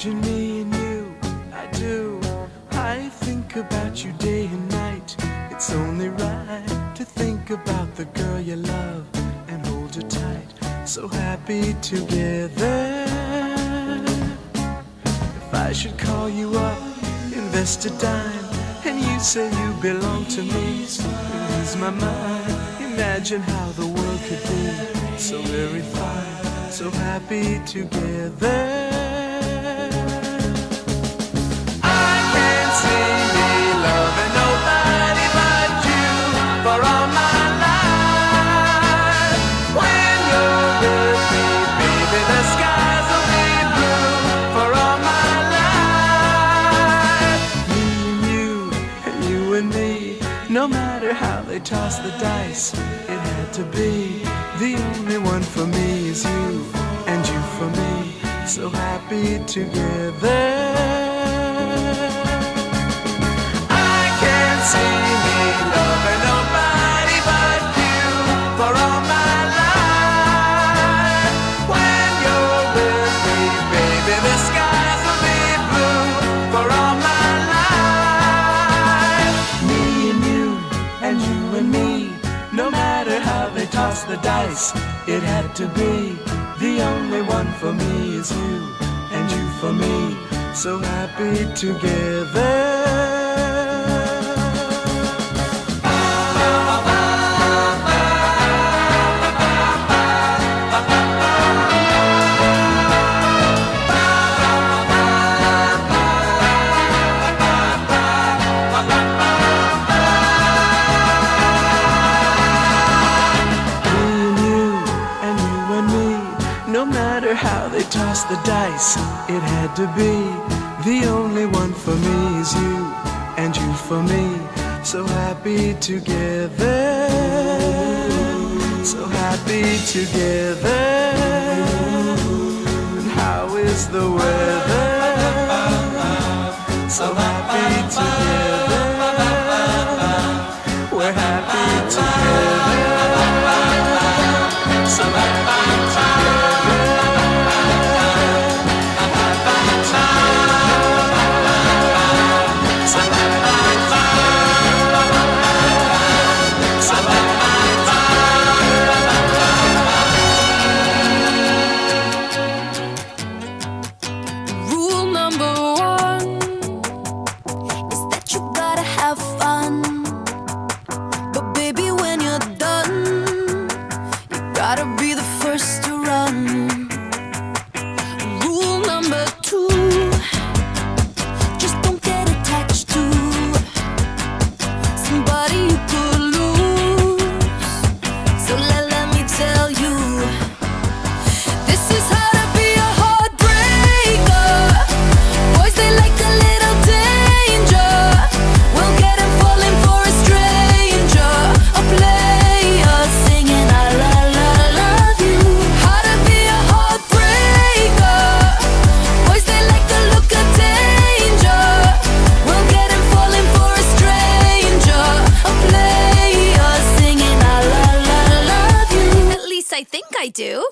Imagine me and you, I do. I think about you day and night. It's only right to think about the girl you love and hold her tight. So happy together. If I should call you up, invest a dime, and you say you belong to me, lose my mind. Imagine how the world could be so very fine, so happy together. I can't see me loving nobody but you for all my life. When you're with me, baby, the skies will be blue for all my life. Me and you and me, no matter how they toss the dice, it had to be. The only one for me is you, and you for me, so happy together. I can't see me loving nobody but you for all my life. When you're with me, baby, the skies will be blue for all my life. Me and me, no matter how they toss the dice, it had to be. The only one for me is you, and you for me, so happy together. No matter how they toss the dice, it had to be. The only one for me is you, and you for me, so happy together. So happy together. And how is the weather? So happy together. We're happy together. So happy together. Gotta be the first to run. Rule number 2, just don't get attached to somebody you could lose. So let me tell you, this is how to be a heartbreaker. Boys, they like a little danger. We'll get 'em falling for a stranger, a player singing I love. I think I do.